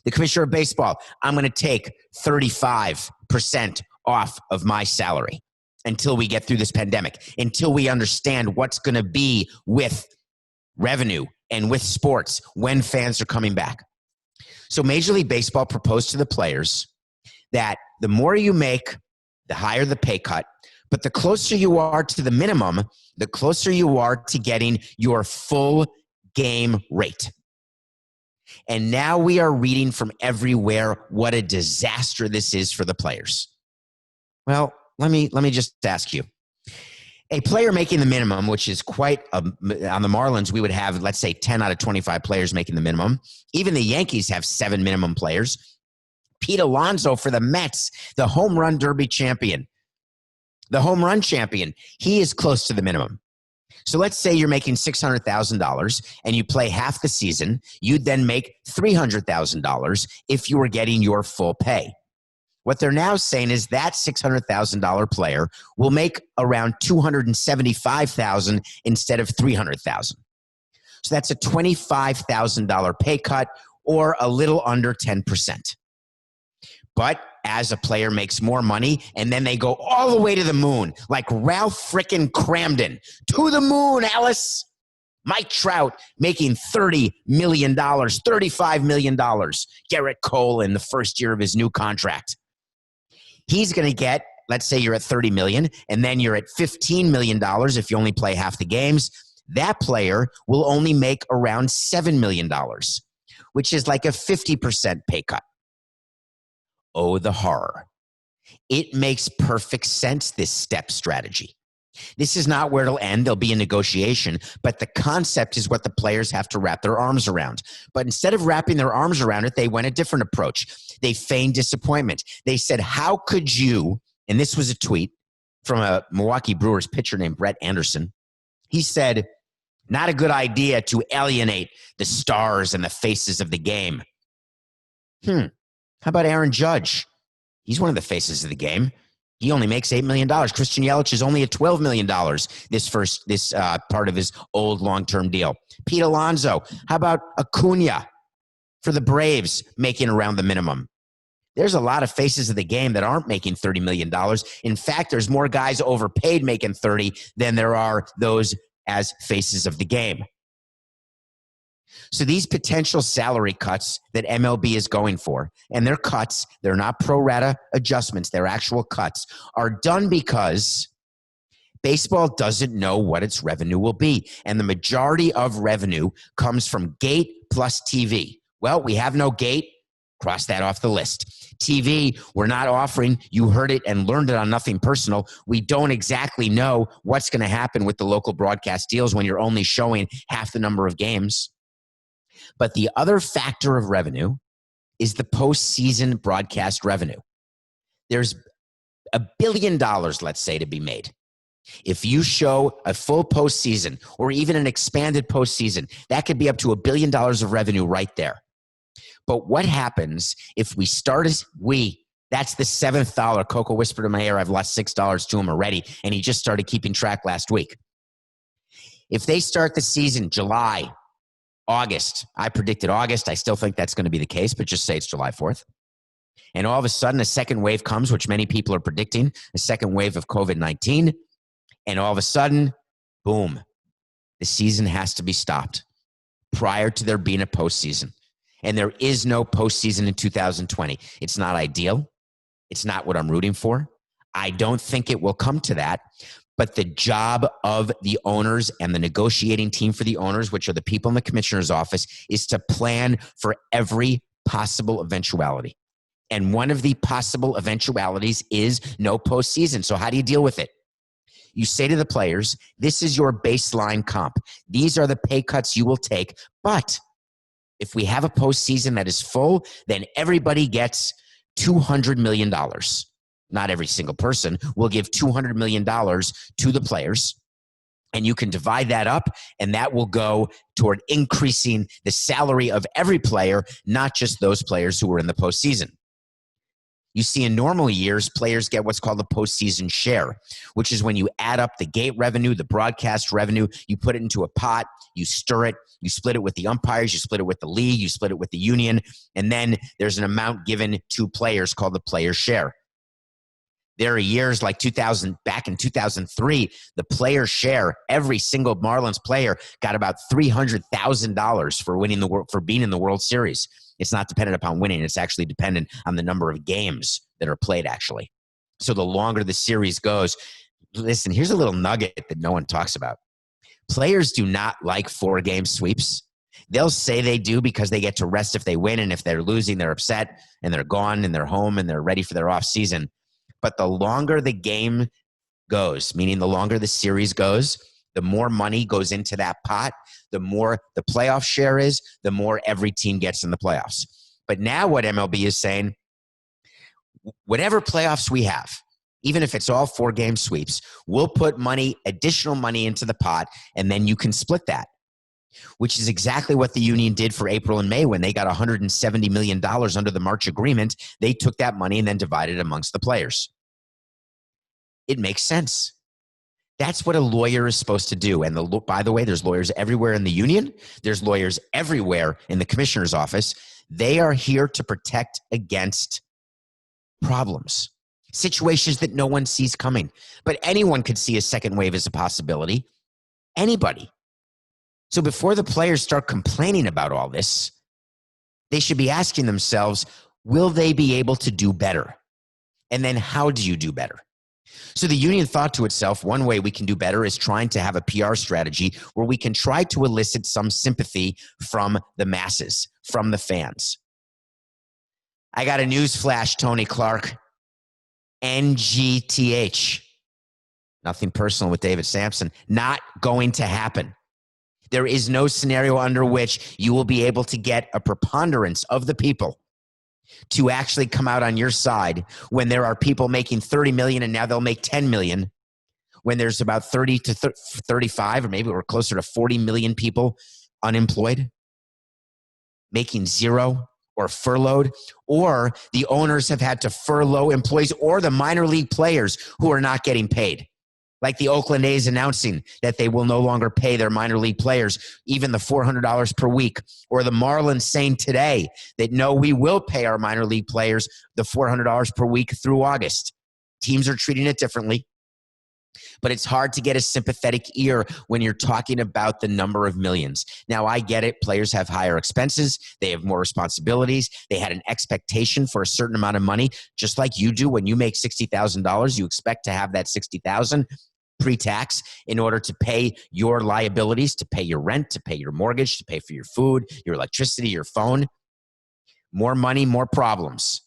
The commissioner of baseball, I'm going to take 35% off of my salary until we get through this pandemic, until we understand what's going to be with revenue and with sports when fans are coming back. So Major League Baseball proposed to the players that the more you make, the higher the pay cut, but the closer you are to the minimum, the closer you are to getting your full game rate. And now we are reading from everywhere what a disaster this is for the players. Well, let me just ask you. A player making the minimum, which is quite on the Marlins, we would have, let's say, 10 out of 25 players making the minimum. Even the Yankees have 7 minimum players. Pete Alonso for the Mets, the home run derby champion, the home run champion, he is close to the minimum. So let's say you're making $600,000 and you play half the season, you'd then make $300,000 if you were getting your full pay. What they're now saying is that $600,000 player will make around $275,000 instead of $300,000. So that's a $25,000 pay cut, or a little under 10%. But as a player makes more money, and then they go all the way to the moon, like Ralph frickin' Cramden, to the moon, Alice. Mike Trout making $30 million, $35 million. Garrett Cole in the first year of his new contract. He's going to get, let's say you're at $30 million, and then you're at $15 million if you only play half the games. That player will only make around $7 million, which is like a 50% pay cut. Oh, the horror. It makes perfect sense, this step strategy. This is not where it'll end. There'll be a negotiation, but the concept is what the players have to wrap their arms around. But instead of wrapping their arms around it, they went a different approach. They feigned disappointment. They said, how could you, and this was a tweet from a Milwaukee Brewers pitcher named Brett Anderson. He said, not a good idea to alienate the stars and the faces of the game. How about Aaron Judge? He's one of the faces of the game. He only makes $8 million. Christian Yelich is only at $12 million this part of his old long-term deal. Pete Alonso. How about Acuna for the Braves making around the minimum? There's a lot of faces of the game that aren't making $30 million. In fact, there's more guys overpaid making 30 than there are those as faces of the game. So these potential salary cuts that MLB is going for, and they're cuts, they're not pro rata adjustments, they're actual cuts, are done because baseball doesn't know what its revenue will be. And the majority of revenue comes from gate plus TV. Well, we have no gate. Cross that off the list. TV, we're not offering. You heard it and learned it on Nothing Personal. We don't exactly know what's going to happen with the local broadcast deals when you're only showing half the number of games. But the other factor of revenue is the postseason broadcast revenue. There's $1 billion, let's say, to be made. If you show a full postseason or even an expanded postseason, that could be up to $1 billion of revenue right there. But what happens if we start as that's the $7th. Coco whispered in my ear, I've lost $6 to him already, and he just started keeping track last week. If they start the season July, August, I predicted August. I still think that's going to be the case, but just say it's July 4th. And all of a sudden, a second wave comes, which many people are predicting, a second wave of COVID-19. And all of a sudden, boom, the season has to be stopped prior to there being a postseason. And there is no postseason in 2020. It's not ideal. It's not what I'm rooting for. I don't think it will come to that. But the job of the owners and the negotiating team for the owners, which are the people in the commissioner's office, is to plan for every possible eventuality. And one of the possible eventualities is no postseason. So how do you deal with it? You say to the players, this is your baseline comp. These are the pay cuts you will take. But if we have a postseason that is full, then everybody gets $200 million. Not every single person will give $200 million to the players. And you can divide that up, and that will go toward increasing the salary of every player, not just those players who were in the postseason. You see, in normal years, players get what's called the postseason share, which is when you add up the gate revenue, the broadcast revenue, you put it into a pot, you stir it, you split it with the umpires, you split it with the league, you split it with the union, and then there's an amount given to players called the player share. There are years like 2000, back in 2003, the player share, every single Marlins player got about $300,000 for winning for being in the World Series. It's not dependent upon winning. It's actually dependent on the number of games that are played, actually. So the longer the series goes, listen, here's a little nugget that no one talks about. Players do not like 4-game sweeps. They'll say they do because they get to rest if they win, and if they're losing, they're upset, and they're gone, and they're home, and they're ready for their off season. But the longer the game goes, meaning the longer the series goes, the more money goes into that pot, the more the playoff share is, the more every team gets in the playoffs. But now what MLB is saying, whatever playoffs we have, even if it's all 4-game sweeps, we'll put additional money into the pot, and then you can split that, which is exactly what the union did for April and May when they got $170 million under the March agreement. They took that money and then divided it amongst the players. It makes sense. That's what a lawyer is supposed to do. And by the way, there's lawyers everywhere in the union. There's lawyers everywhere in the commissioner's office. They are here to protect against problems, situations that no one sees coming. But anyone could see a second wave as a possibility. Anybody. So before the players start complaining about all this, they should be asking themselves, will they be able to do better? And then how do you do better? So the union thought to itself, one way we can do better is trying to have a PR strategy where we can try to elicit some sympathy from the masses, from the fans. I got a news flash, Tony Clark. NGTH. Nothing personal with David Samson. Not going to happen. There is no scenario under which you will be able to get a preponderance of the people to actually come out on your side when there are people making 30 million and now they'll make 10 million, when there's about 30 to 35, or maybe we're closer to 40 million people unemployed, making zero or furloughed, or the owners have had to furlough employees, or the minor league players who are not getting paid. Like the Oakland A's announcing that they will no longer pay their minor league players even the $400 per week, or the Marlins saying today that no, we will pay our minor league players the $400 per week through August. Teams are treating it differently, but it's hard to get a sympathetic ear when you're talking about the number of millions. Now, I get it. Players have higher expenses. They have more responsibilities. They had an expectation for a certain amount of money, just like you do. When you make $60,000, you expect to have that $60,000 pre-tax in order to pay your liabilities, to pay your rent, to pay your mortgage, to pay for your food, your electricity, your phone. More money, more problems.